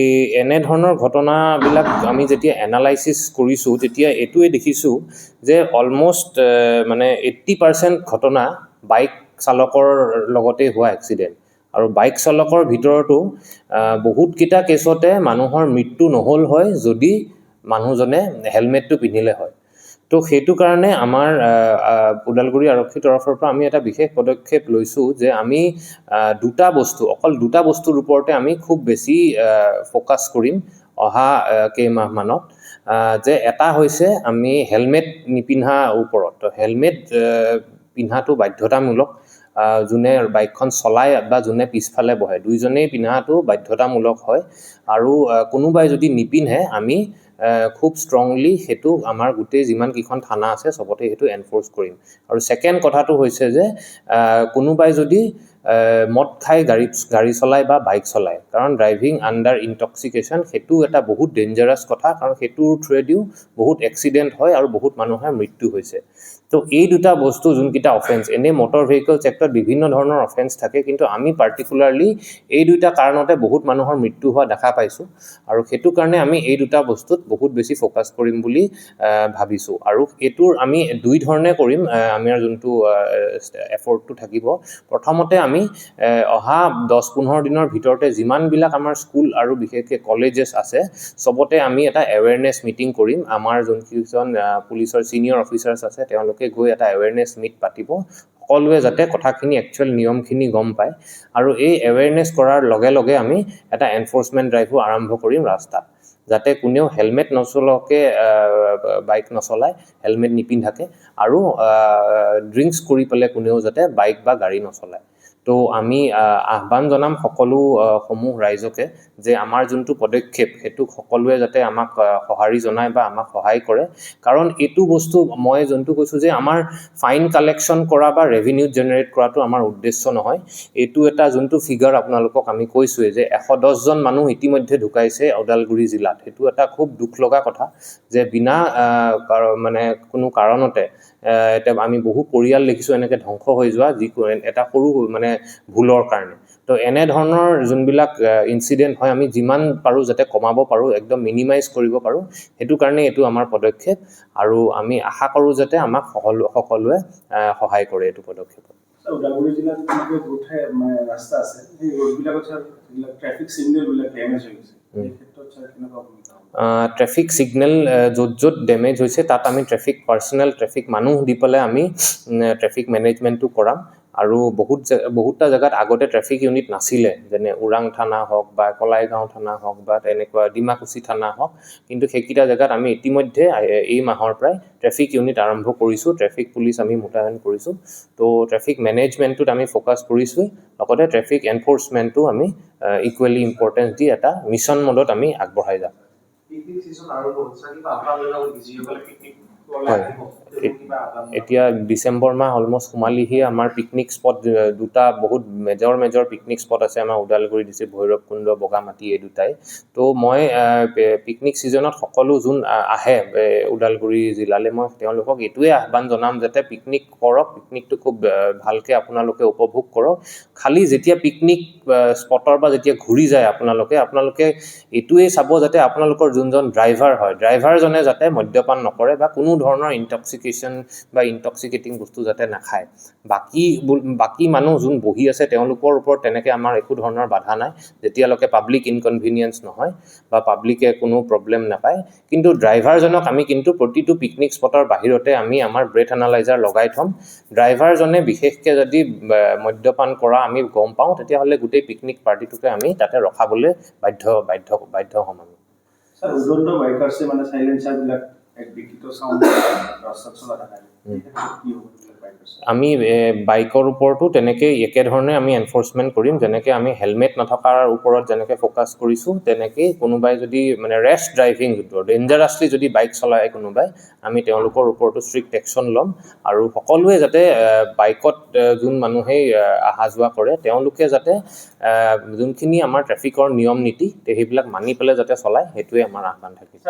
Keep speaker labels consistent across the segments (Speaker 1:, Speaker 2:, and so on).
Speaker 1: এই এনে ধৰণৰ ঘটনাবিলাক আমি যেতিয়া এনালাইচিছ কৰিছোঁ তেতিয়া এইটোৱে দেখিছোঁ যে অলমষ্ট মানে 80% ঘটনা বাইক চালকৰ লগতে হোৱা এক্সিডেণ্ট আৰু বাইক চালকৰ ভিতৰতো বহুতকেইটা কেছতে মানুহৰ মৃত্যু নহ'ল হয় যদি মানুহজনে হেলমেটটো পিন্ধিলে হয় তো সেইটো কাৰণে আমাৰ ওদালগুৰি আৰক্ষীৰ তৰফৰ পৰা আমি এটা বিশেষ পদক্ষেপ লৈছোঁ যে আমি অকল দুটা বস্তুৰ ওপৰতে আমি খুব বেছি ফ'কাছ কৰিম অহা কেইমাহমানত যে এটা হৈছে আমি হেলমেট নিপিন্ধা ওপৰত হেলমেট পিন্ধাটো বাধ্যতামূলক যোনে বাইকখন চলায় বা যোনে পিছফালে বহে দুইজনেই পিন্ধাটো বাধ্যতামূলক হয় আৰু কোনোবাই যদি নিপিন্ধে আমি খুব ষ্ট্ৰংলি সেইটো আমাৰ গোটেই যিমান কেইখন থানা আছে সবতে সেইটো এনফৰ্চ কৰিম আৰু সেকেন্ড কথাটো হৈছে যে কোনোবাই যদি মদ খাই গাড়ী চলায় বা বাইক চলায় কাৰণ ড্ৰাইভিং আণ্ডাৰ ইনটক্সিকেশ্যন সেইটো এটা বহুত ডেঞ্জাৰাছ কথা কাৰণ সেইটোৰ থ্ৰুৱেদিও বহুত এক্সিডেণ্ট হয় আৰু বহুত মানুহৰ মৃত্যু হৈছে তো এই দুটা বস্তু যোনকেইটা অফেন্স এনে মটৰ ভেহিকলছ এক্টত বিভিন্ন ধৰণৰ অফেন্স থাকে কিন্তু আমি পাৰ্টিকুলাৰলি এই দুটা কাৰণতে বহুত মানুহৰ মৃত্যু হোৱা দেখা পাইছোঁ আৰু সেইটো কাৰণে আমি এই দুটা বস্তুত বহুত বেছি ফ'কাছ কৰিম বুলি ভাবিছোঁ আৰু এইটোৰ আমি দুই ধৰণে কৰিম আমাৰ যোনটো এফৰ্টটো থাকিব প্ৰথমতে আমি অহা 10-15 দিনৰ ভিতৰতে যিমানবিলাক আমাৰ স্কুল আৰু বিশেষকৈ কলেজেছ আছে সবতে আমি এটা এৱেৰনেছ মিটিং কৰিম আমাৰ যোনকেইজন পুলিচৰ ছিনিয়ৰ অফিচাৰ্ছ আছে তেওঁলোকে গৈ এটা এৱেৰনেছ মিট পাতিব সকলোৱে যাতে কথাখিনি একচুৱেল নিয়মখিনি গম পায় আৰু এই এৱেৰনেছ কৰাৰ লগে লগে আমি এটা এনফৰ্চমেণ্ট ড্ৰাইভো আৰম্ভ কৰিম ৰাস্তাত যাতে কোনেও হেলমেট নচলোৱাকে বাইক নচলায় হেলমেট নিপিন্ধাকে আৰু ড্ৰিংকছ কৰি পেলাই কোনেও যাতে বাইক বা গাড়ী নচলায় তো আমি আহ্বান জনাম সকলো সমূহ ৰাইজকে যে আমাৰ যোনটো পদক্ষেপ সেইটো সকলোৱে যাতে আমাক সঁহাৰি জনায় বা আমাক সহায় কৰে কাৰণ এইটো বস্তু মই যোনটো কৈছোঁ যে আমাৰ ফাইন কালেকশ্যন কৰা বা ৰেভিনিউ জেনেৰেট কৰাটো আমাৰ উদ্দেশ্য নহয় এইটো এটা যোনটো ফিগাৰ আপোনালোকক আমি কৈছোঁৱে যে 110 জন মানুহ ইতিমধ্যে ঢুকাইছে ওদালগুৰি জিলাত সেইটো এটা খুব দুখ লগা কথা যে বিনা মানে কোনো কাৰণতে এটা আমি বহু পৰিয়াল দেখিছোঁ এনেকৈ ধ্বংস হৈ যোৱা যি এটা সৰু মানে ভুলৰ কাৰণে তো এনে ধৰণৰ যোনবিলাক ইনসিডেন্ট হয় আমি যিমান পাৰোঁ যাতে কমাব পাৰোঁ একদম মিনিমাইজ কৰিব পাৰোঁ সেইটো কাৰণে এইটো আমাৰ পদক্ষেপ আৰু আমি আশা কৰোঁ যাতে আমাক সকলোৱে সহায় কৰে এইটো পদক্ষেপত
Speaker 2: ওদালগুৰি জিলাত যেনেকৈ বহুঠাই মানে ৰাস্তা আছে সেই ৰোডবিলাকত ট্ৰেফিক ছিগনেলবিলাক ডেমেজ হৈ গৈছে এই ক্ষেত্ৰত কেনেকুৱা
Speaker 1: ট্ৰেফিক ছিগনেল য'ত ডেমেজ হৈছে তাত আমি পাৰ্চনেল ট্ৰেফিক মানুহ দি পেলাই আমি ট্ৰেফিক মেনেজমেণ্টটো কৰাম আৰু বহুতটা জেগাত আগতে ট্ৰেফিক ইউনিট নাছিলে যেনে ওৰাং থানা হওক বা কলাইগাঁও থানা হওক বা তেনেকুৱা ডিমাকুচি থানা হওক কিন্তু সেইকেইটা জেগাত আমি ইতিমধ্যে এই মাহৰ পৰাই ট্ৰেফিক ইউনিট আৰম্ভ কৰিছোঁ ট্ৰেফিক পুলিচ আমি মোতায়েন কৰিছোঁ তো ট্ৰেফিক মেনেজমেণ্টটোত আমি ফ'কাছ কৰিছোঁ লগতে ট্ৰেফিক এনফৰ্চমেণ্টটো আমি ইকুৱেলি ইম্পৰ্টেঞ্চ দি এটা মিছন মডত আমি আগবঢ়াই যাম এতিয়া ডিচেম্বৰ মাহ অলমষ্ট সোমালিহি আমাৰ পিকনিক স্পট দুটা বহুত মেজৰ পিকনিক স্পট আছে আমাৰ ওদালগুৰি ডিষ্ট্ৰিক্ট ভৈৰৱকুণ্ড বগামাটি এই দুটাই তো মই পিকনিক ছিজনত সকলো যোন আহে ওদালগুৰি জিলালৈ মই তেওঁলোকক এইটোৱে আহ্বান জনাম যাতে পিকনিক কৰক পিকনিকটো খুব ভালকৈ আপোনালোকে উপভোগ কৰক খালি যেতিয়া পিকনিক স্পটৰ পৰা যেতিয়া ঘূৰি যায় আপোনালোকে এইটোৱে চাব যাতে আপোনালোকৰ যোনজন ড্ৰাইভাৰ হয় ড্ৰাইভাৰজনে যাতে মদ্যপান নকৰে বা কোনো ধৰণৰ ইনটক্সিকেশ্যন বা ইনটক্সিকেটিং বস্তু যাতে নাখায় বাকী মানুহ যোন বহি আছে তেওঁলোকৰ ওপৰত তেনেকৈ আমাৰ একো ধৰণৰ বাধা নাই যেতিয়ালৈকে পাব্লিক ইনকনভিনিয়েন্স নহয় বা পাব্লিকে কোনো প্ৰব্লেম নাপায় কিন্তু ড্ৰাইভাৰজনক আমি কিন্তু প্ৰতিটো পিকনিক স্পটৰ বাহিৰতে আমি আমাৰ ব্ৰেথ এনালাইজাৰ লগাই থ'ম ড্ৰাইভাৰজনে বিশেষকৈ যদি মদ্যপান কৰা আমি গম পাওঁ তেতিয়াহ'লে গোটেই পিকনিক পাৰ্টিটোকে আমি তাতে ৰখাবলৈ বাধ্য হ'ম আমি
Speaker 2: উদণ্ড বাইকাৰ্ছে মানে সাইলেন্সাৰবিলাক এক বিকৃত সাউণ্ড ৰাস্তাত চলা দেখা
Speaker 1: আমি বাইকৰ ওপৰতো তেনেকৈ একেধৰণে আমি এনফৰ্চমেণ্ট কৰিম যেনেকৈ আমি হেলমেট নথকাৰ ওপৰত যেনেকৈ ফ'কাছ কৰিছোঁ তেনেকৈ কোনোবাই যদি মানে ৰেছ ড্ৰাইভিং ডেঞ্জাৰাছলি যদি বাইক চলায় কোনোবাই আমি তেওঁলোকৰ ওপৰতো ষ্ট্ৰিক্ট একশ্যন ল'ম আৰু সকলোৱে যাতে বাইকত যোন মানুহেই অহা যোৱা কৰে তেওঁলোকে যাতে যোনখিনি আমাৰ ট্ৰেফিকৰ নিয়ম নীতি সেইবিলাক মানি পেলাই যাতে চলায় সেইটোৱে আমাৰ আহ্বান থাকিব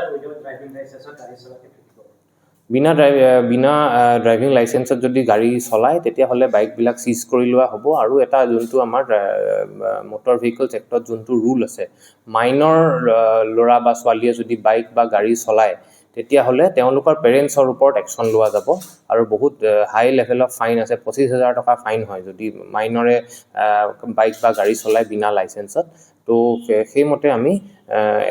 Speaker 1: বিনা ড্ৰাইভিং লাইচেন্সত যদি গাড়ী চলায় তেতিয়াহ'লে বাইকবিলাক চিজ কৰি লোৱা হ'ব আৰু এটা যোনটো আমাৰ মটৰ ভেহিকলছ এক্টত যোনটো ৰুল আছে মাইনৰ ল'ৰা বা ছোৱালীয়ে যদি বাইক বা গাড়ী চলায় তেতিয়াহ'লে তেওঁলোকৰ পেৰেণ্টছৰ ওপৰত একশ্যন লোৱা যাব আৰু বহুত হাই লেভেল অফ ফাইন আছে 25,000 টকা ফাইন হয় যদি মাইনৰে বাইক বা গাড়ী চলায় বিনা লাইচেন্সত তো সেইমতে আমি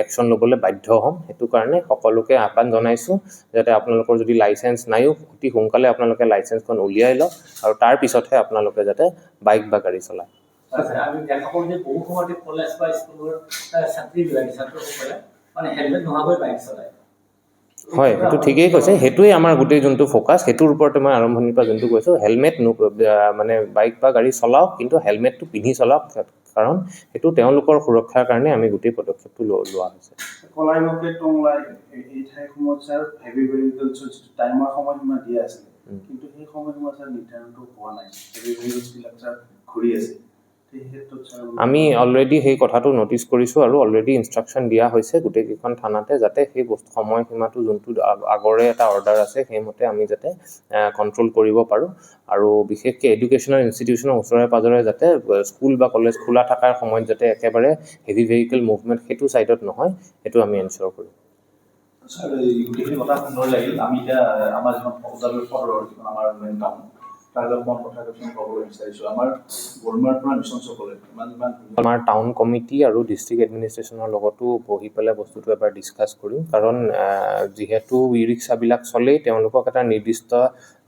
Speaker 1: একশ্যন ল'বলৈ বাধ্য হ'ম সেইটো কাৰণে সকলোকে আহ্বান জনাইছোঁ যাতে আপোনালোকৰ যদি লাইচেন্স নাইও অতি সোনকালে আপোনালোকে লাইচেন্সখন উলিয়াই লওক আৰু তাৰ পিছতহে আপোনালোকে যাতে বাইক বা গাড়ী চলায়
Speaker 3: আমি দেখা পাওঁ যে বহু সময়তে কলেজ বা স্কুলৰ ছাত্ৰসকলে মানে হেলমেট নোহোৱাকৈ বাইক চলায়
Speaker 1: হয় সেইটো ঠিকেই কৈছে সেইটোৱে আমাৰ গোটেই যোনটো ফ'কাছ সেইটোৰ ওপৰতে মই আৰম্ভণিৰ পৰা যোনটো কৈছোঁ হেলমেট মানে বাইক বা গাড়ী চলাওক কিন্তু হেলমেটটো পিন্ধি চলাওক কাৰণ সেইটো তেওঁলোকৰ সুৰক্ষাৰ কাৰণে আমি গোটেই পদক্ষেপটো লোৱা হৈছে
Speaker 2: কলাইমকে টংলাই এই ঠাইসমূহত ছাৰ হেভি ভেহিকলছৰ টাইমৰ সময়সীমা দিয়া আছিলে কিন্তু সেই সময়সীমা ছাৰ নিৰ্ধাৰণটো হোৱা নাই হেভি ভেহিকলছবিলাক ছাৰ ঘূৰি আছে সেই ক্ষেত্ৰত ছাৰ
Speaker 1: আমি অলৰেডি সেই কথাটো নটিচ কৰিছোঁ আৰু অলৰেডি ইনষ্ট্ৰাকশ্যন দিয়া হৈছে গোটেইকেইখন থানাতে যাতে সেই সময়সীমাটো যোনটো আগৰে এটা অৰ্ডাৰ আছে সেইমতে আমি যাতে কণ্ট্ৰল কৰিব পাৰোঁ আৰু বিশেষকৈ এডুকেশ্যনেল ইনষ্টিটিউচনৰ ওচৰে পাজৰে যাতে স্কুল বা কলেজ খোলা থকাৰ সময়ত যাতে একেবাৰে হেভি ভেহিকেল মুভমেণ্ট সেইটো ছাইডত নহয় সেইটো আমি এনচিয়ৰ কৰোঁ
Speaker 4: ছাৰ এই গোটেইখিনি কথা সুন্দৰ লাগিল আমি এতিয়া আমাৰ যিমান ওদালগুৰি সদৰৰ যিখন আমাৰ মেইন টাউন তাৰ অকণমান কথা কিছুমান ক'বলৈ বিচাৰিছোঁ আমাৰ বৰমাৰ পৰা মিছন চকলৈ ইমান
Speaker 1: আমাৰ টাউন কমিটি আৰু ডিষ্ট্ৰিক্ট এডমিনিষ্ট্ৰেশ্যনৰ লগতো বহি পেলাই বস্তুটো এবাৰ ডিছকাছ কৰিম কাৰণ যিহেতু ই ৰিক্সাবিলাক চলেই তেওঁলোকক এটা নিৰ্দিষ্ট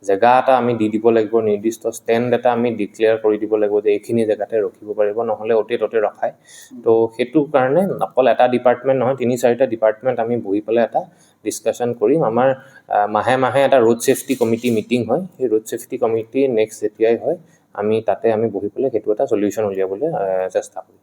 Speaker 1: জেগা এটা আমি দি দিব লাগিব নিৰ্দিষ্ট ষ্টেণ্ড এটা আমি ডিক্লেয়াৰ কৰি দিব লাগিব যে এইখিনি জেগাতে ৰখিব পাৰিব নহ'লে অ'তে ত'তে ৰখায় তো সেইটো কাৰণে অকল এটা ডিপাৰ্টমেণ্ট নহয় 3-4টা ডিপাৰ্টমেণ্ট আমি বহি পেলাই এটা ডিছকাশ্যন কৰিম আমাৰ মাহে মাহে এটা ৰোড ছেফটি কমিটি মিটিং হয় সেই ৰোড ছেফটি কমিটি নেক্সট যেতিয়াই হয় আমি তাতে আমি বহি পেলাই সেইটো এটা সলিউশ্যন উলিয়াবলৈ চেষ্টা কৰিম